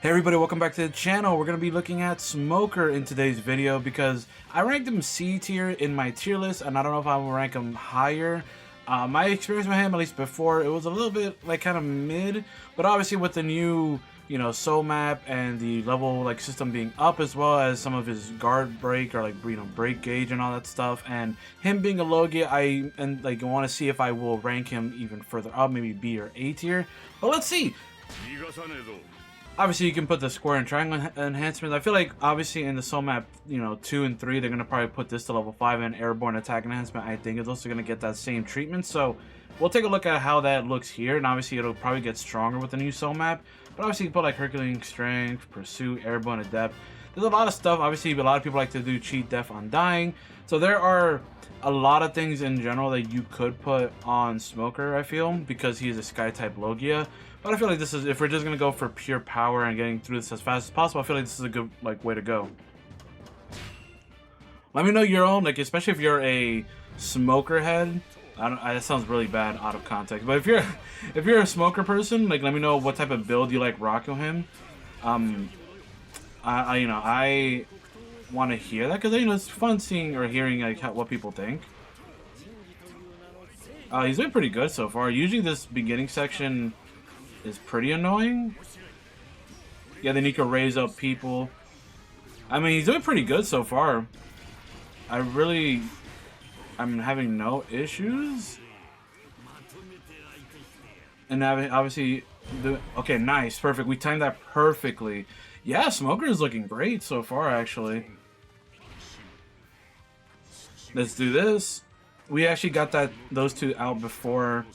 Hey everybody, welcome back to the channel. We're going to be looking at Smoker in today's video because I ranked him C tier in my tier list and I don't know if I will rank him higher. My experience with him, at least before, it was a little bit like kind of mid, but obviously with the new, soul map and the level like system being up, as well as some of his guard break or like break gauge and all that stuff, and him being a Logia, I want to see if I will rank him even further up, maybe B or A tier. But let's see. Obviously, you can put the square and triangle enhancements. I feel like, obviously, in the soul map, 2 and 3, they're going to probably put this to level 5, and airborne attack enhancement, I think, is also going to get that same treatment. So, we'll take a look at how that looks here, and obviously, it'll probably get stronger with the new soul map. But obviously, you can put, like, Herculean Strength, Pursuit, Airborne Adept. There's a lot of stuff. Obviously, a lot of people like to do Cheat Death Undying. So, there are a lot of things in general that you could put on Smoker, I feel, because he is a Sky-type Logia. But I feel like this is, if we're just going to go for pure power and getting through this as fast as possible, I feel like this is a good way to go. Let me know your own, especially if you're a Smoker head. That sounds really bad out of context. But if you're a Smoker person, let me know what type of build you like rocking him. I want to hear that because it's fun seeing or hearing what people think. He's doing pretty good so far. Usually this beginning section is pretty annoying. Yeah, then you can raise up people. I mean, he's doing pretty good so far. I'm having no issues. And obviously, okay, nice, perfect. We timed that perfectly. Yeah, Smoker is looking great so far, actually. Let's do this. We actually got those two out before.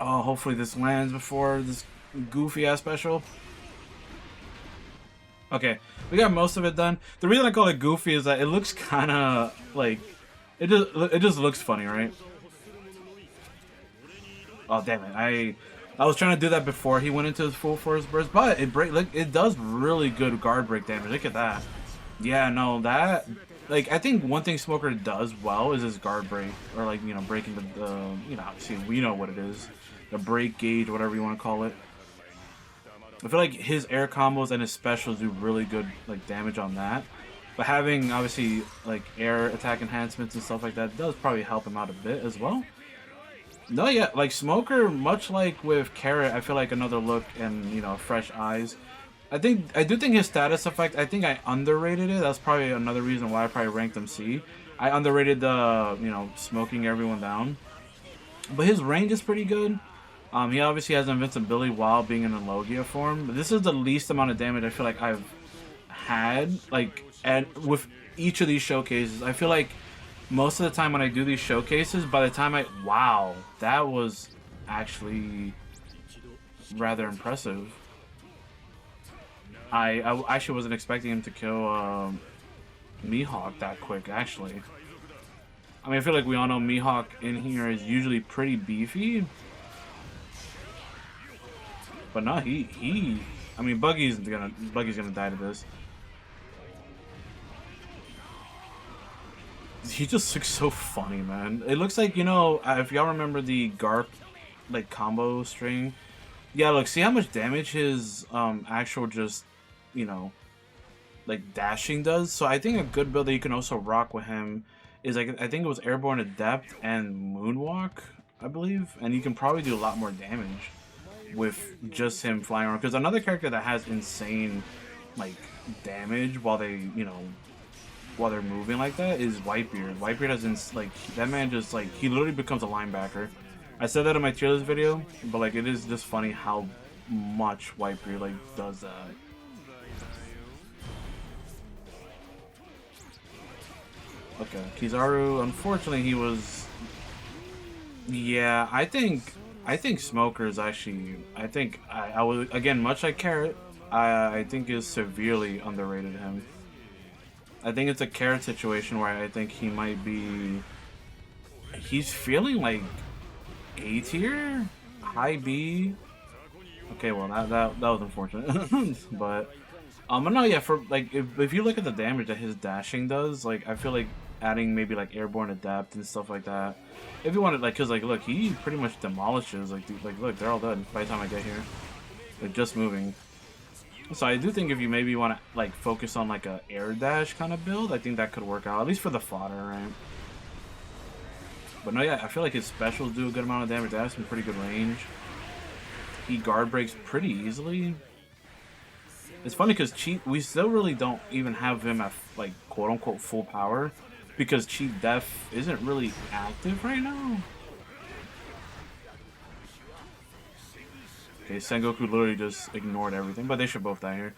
Oh, hopefully this lands before this goofy-ass special. Okay, we got most of it done. The reason I call it goofy is that it looks kind of like... It just looks funny, right? Oh, damn it. I was trying to do that before he went into his full force burst, but it does really good guard break damage. Look at that. Yeah, no, that... I think one thing Smoker does well is his guard break, or breaking the obviously we know what it is, the break gauge, whatever you want to call it. I feel like his air combos and his specials do really good damage on that, but having obviously air attack enhancements and stuff like that does probably help him out a bit as well. No, yeah, Smoker, much like with Carrot, I feel like another look and fresh eyes. I do think his status effect, I think I underrated it. That's probably another reason why I probably ranked him C. I underrated the, smoking everyone down. But his range is pretty good. He obviously has invincibility while being in a Logia form. But this is the least amount of damage I feel like I've had, with each of these showcases. I feel like most of the time when I do these showcases, by the time wow, that was actually rather impressive. I actually wasn't expecting him to kill Mihawk that quick, actually. I mean, I feel like we all know Mihawk in here is usually pretty beefy. But no, I mean, Buggy's gonna die to this. He just looks so funny, man. It looks like, if y'all remember the Garp combo string. Yeah, look, see how much damage his actual just dashing does. So I think a good build that you can also rock with him is I think it was Airborne Adept and Moonwalk, I believe, and you can probably do a lot more damage with just him flying around. Because another character that has insane damage while they while they're moving like that is Whitebeard. Whitebeard has that man just he literally becomes a linebacker. I said that in my tier list video, but it is just funny how much Whitebeard does that. Okay, Kizaru, unfortunately he was... Yeah, I think Smoker is actually... I was, again, much like Carrot, I think is severely underrated him. I think it's a Carrot situation where I think he might be... He's feeling A tier? High B? Okay, well, that was unfortunate. But no, yeah, for if you look at the damage that his dashing does, I feel like adding maybe like airborne adept and stuff like that. If you wanted, like, cause like look, he pretty much demolishes. Like, dude, like look, they're all dead by the time I get here. Like just moving. So I do think if you maybe want to like focus on like a air dash kind of build, I think that could work out, at least for the fodder, right? But no, yeah, I feel like his specials do a good amount of damage. They have some pretty good range. He guard breaks pretty easily. It's funny because we still really don't even have him at like quote unquote full power because Cheat Def isn't really active right now. Okay, Sengoku literally just ignored everything, but they should both die here.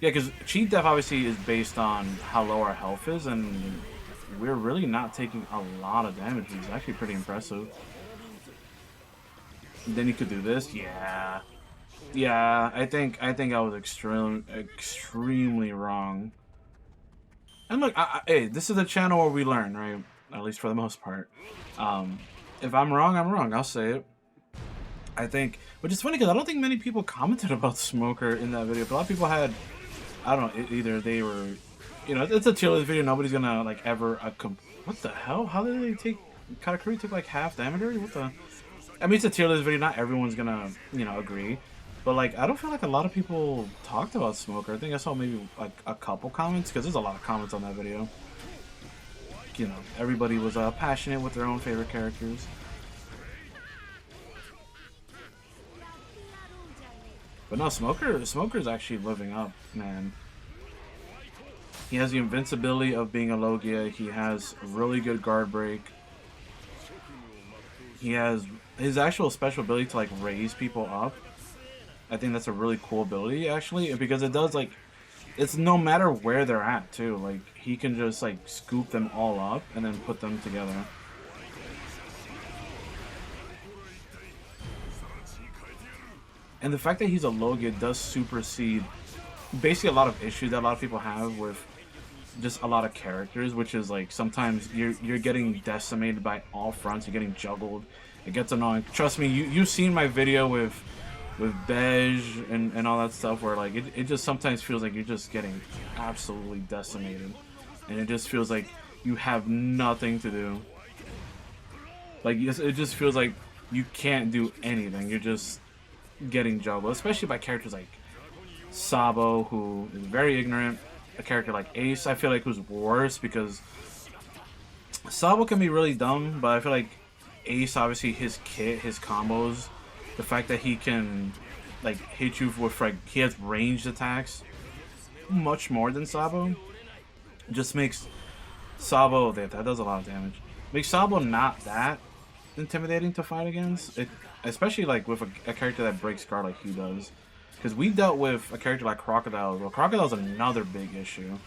Yeah, because Cheat Def obviously is based on how low our health is, and we're really not taking a lot of damage. It's actually pretty impressive. And then you could do this, yeah. Yeah, I think I was extremely wrong. And look, hey, this is a channel where we learn, right? At least for the most part. If I'm wrong, I'm wrong. I'll say it. I think, which is funny because I don't think many people commented about Smoker in that video. But a lot of people had, I don't know, either they were, you know, it's a tier list video. Nobody's gonna like ever. What the hell? How did they take? Katakuri took like half damage already? What the? I mean, it's a tier list video. Not everyone's gonna, you know, agree. But like, I don't feel like a lot of people talked about Smoker. I think I saw maybe like a couple comments because there's a lot of comments on that video. You know, everybody was passionate with their own favorite characters. But no, Smoker's actually living up, man. He has the invincibility of being a Logia. He has really good guard break. He has his actual special ability to like raise people up. I think that's a really cool ability actually, because it does like, it's no matter where they're at too. Like he can just like scoop them all up and then put them together. And the fact that he's a Logia does supersede basically a lot of issues that a lot of people have with just a lot of characters, which is like sometimes you're getting decimated by all fronts, you're getting juggled. It gets annoying. Trust me, you've seen my video with Bej and all that stuff where like it just sometimes feels like you're just getting absolutely decimated. And it just feels like you have nothing to do. Like it just feels like you can't do anything. You're just getting juggled, especially by characters like Sabo, who is very ignorant. A character like Ace, I feel like, who's worse because Sabo can be really dumb, but I feel like Ace, obviously his kit, his combos, the fact that he can like hit you with like, he has ranged attacks much more than Sabo, just makes Sabo, that does a lot of damage, makes Sabo not that intimidating to fight against. Especially like with a character that breaks guard like he does. Because we dealt with a character like Crocodile. Well, Crocodile's another big issue.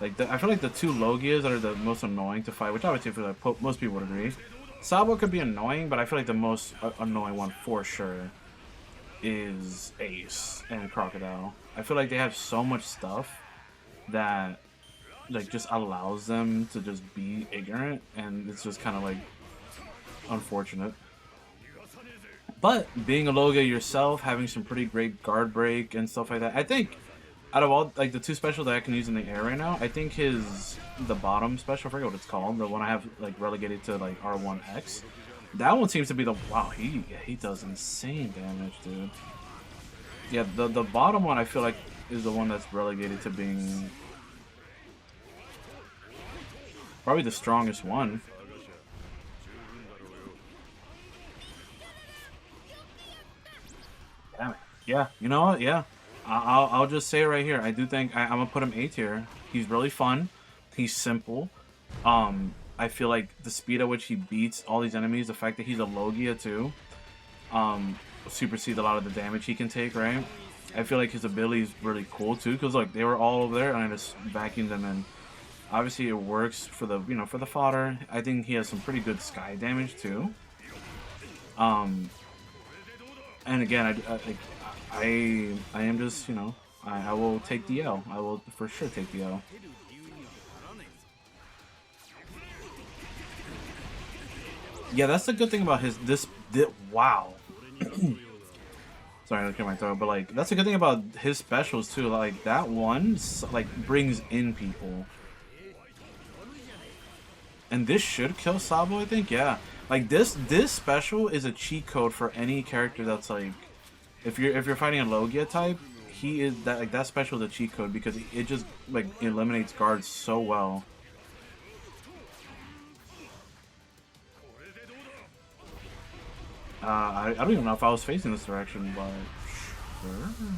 Like I feel like the two Logias that are the most annoying to fight, which obviously I feel like most people would agree. Sabo could be annoying, but I feel like the most annoying one for sure is Ace and Crocodile. I feel like they have so much stuff that like just allows them to just be ignorant, and it's just kind of like unfortunate. But being a Logia yourself, having some pretty great guard break and stuff like that, I think out of all like the two specials that I can use in the air right now, I think the bottom special, I forget what it's called, the one I have like relegated to like R1X, that one seems to be the he does insane damage, dude. Yeah, the bottom one I feel like is the one that's relegated to being probably the strongest one. Damn it. Yeah, you know what? Yeah, I'll just say it right here. I do think I'm gonna put him A tier. He's really fun. He's simple. I feel like the speed at which he beats all these enemies, the fact that he's a Logia too, supersedes a lot of the damage he can take. Right? I feel like his ability is really cool too, because like they were all over there and I just vacuumed them in. Obviously, it works for the for the fodder. I think he has some pretty good sky damage too. And again, I am just, I will take the L. I will for sure take the L. Yeah, that's the good thing about wow. Sorry, I clear my throat, but like that's the good thing about his specials too. Like that one, like brings in people. And this should kill Sabo, I think. Yeah, like this special is a cheat code for any character that's like, if you're fighting a Logia type, he is that like that special is a cheat code because it just like eliminates guards so well. I don't even know if I was facing this direction, but sure.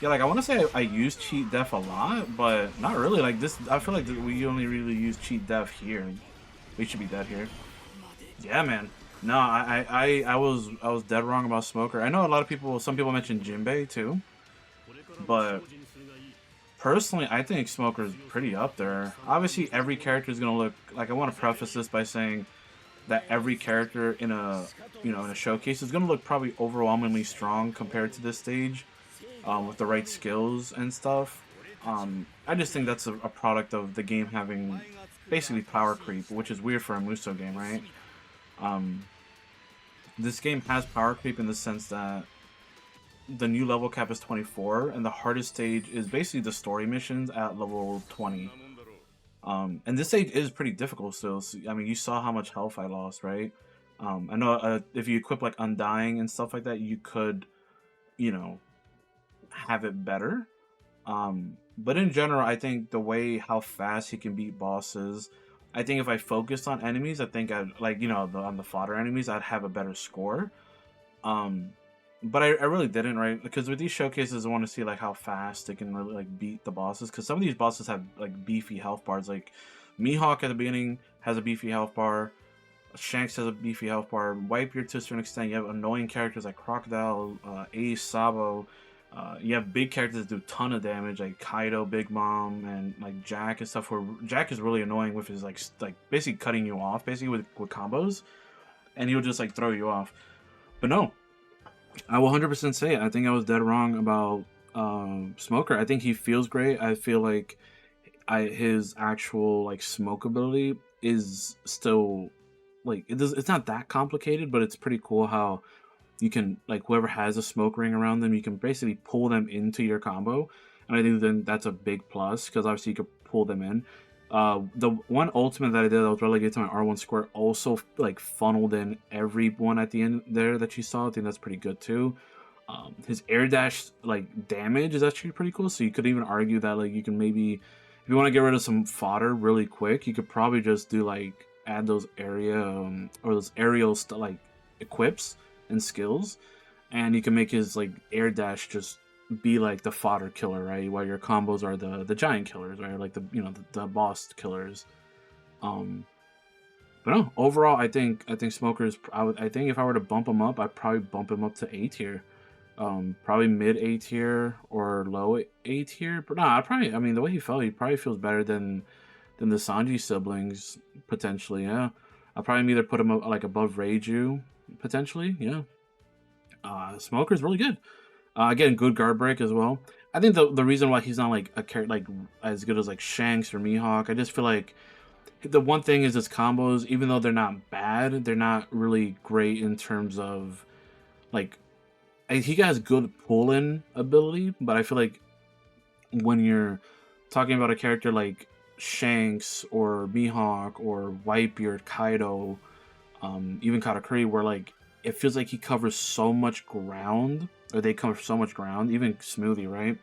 Yeah, like I want to say I use cheat def a lot, but not really. Like this, I feel like we only really use cheat def here. We should be dead here. Yeah, man. No, I was dead wrong about Smoker. I know a lot of people, some people mentioned Jinbei too, but personally, I think Smoker's pretty up there. Obviously, every character is gonna look like. I want to preface this by saying that every character in a in a showcase is gonna look probably overwhelmingly strong compared to this stage, with the right skills and stuff. I just think that's a product of the game having basically power creep, which is weird for a Muso game, right? This game has power creep in the sense that the new level cap is 24, and the hardest stage is basically the story missions at level 20. And this stage is pretty difficult still. So, I mean, you saw how much health I lost, right? I know if you equip like Undying and stuff like that, you could, have it better. But in general, I think the way how fast he can beat bosses, I think if I focused on enemies, I think I'd like on the fodder enemies, I'd have a better score. But I really didn't, right? Because with these showcases, I want to see like how fast they can really like beat the bosses. Because some of these bosses have like beefy health bars. Like Mihawk at the beginning has a beefy health bar. Shanks has a beefy health bar. Whitebeard to a certain extent. You have annoying characters like Crocodile, Ace, Sabo. You have big characters that do a ton of damage, like Kaido, Big Mom, and like Jack and stuff. Where Jack is really annoying with his like basically cutting you off, basically with combos, and he'll just like throw you off. But no, I will 100% say it. I think I was dead wrong about Smoker. I think he feels great. I feel like his actual like smoke ability is still like it's not that complicated, but it's pretty cool how you can like whoever has a smoke ring around them, you can basically pull them into your combo, and I think then that's a big plus because obviously you could pull them in. The one ultimate that I did that was relegated to my R1 square also like funneled in everyone at the end there that you saw. I think that's pretty good too. His air dash like damage is actually pretty cool, so you could even argue that like you can maybe if you want to get rid of some fodder really quick, you could probably just do like add those area or those aerial like equips and skills, and you can make his like air dash just be like the fodder killer, right? While your combos are the giant killers, right? Like the boss killers. But no, overall, I think Smoker's. I think if I were to bump him up, I'd probably bump him up to A tier. Probably mid A tier or low A tier. But nah, I mean, the way he felt, he probably feels better than the Sanji siblings potentially. Yeah, I'll probably either put him up, like above Reiju potentially. Yeah. Smoker's really good. Again, good guard break as well. I think the reason why he's not like a character like as good as like Shanks or Mihawk, I just feel like the one thing is his combos, even though they're not bad, they're not really great in terms of like he has good pull-in ability, but I feel like when you're talking about a character like Shanks or Mihawk or Whitebeard, Kaido, even Katakuri, where like it feels like he covers so much ground, or they cover so much ground, even Smoothie, right?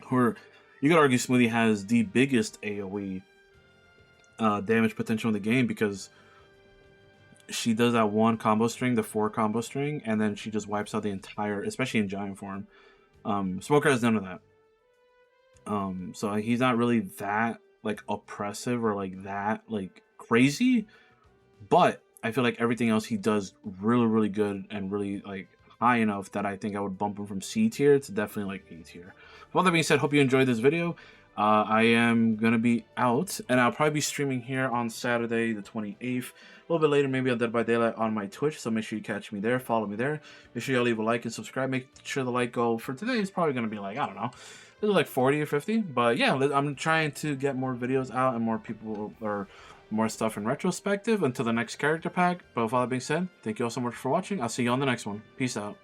Where you could argue Smoothie has the biggest AoE damage potential in the game because she does that one combo string, the 4 combo string, and then she just wipes out the entire, especially in giant form. Smoker has none of that. So he's not really that like oppressive or like that like crazy, but I feel like everything else he does really, really good and really like high enough that I think I would bump him from C tier to definitely like A tier. With all that being said, hope you enjoyed this video. I am going to be out, and I'll probably be streaming here on Saturday the 28th. A little bit later, maybe on Dead by Daylight on my Twitch, so make sure you catch me there, follow me there. Make sure you leave a like and subscribe. Make sure the like goal for today is probably going to be like, I don't know, this is like 40 or 50. But yeah, I'm trying to get more videos out and more people or more stuff in retrospective until the next character pack. But with all that being said, thank you all so much for watching. I'll see you on the next one. Peace out.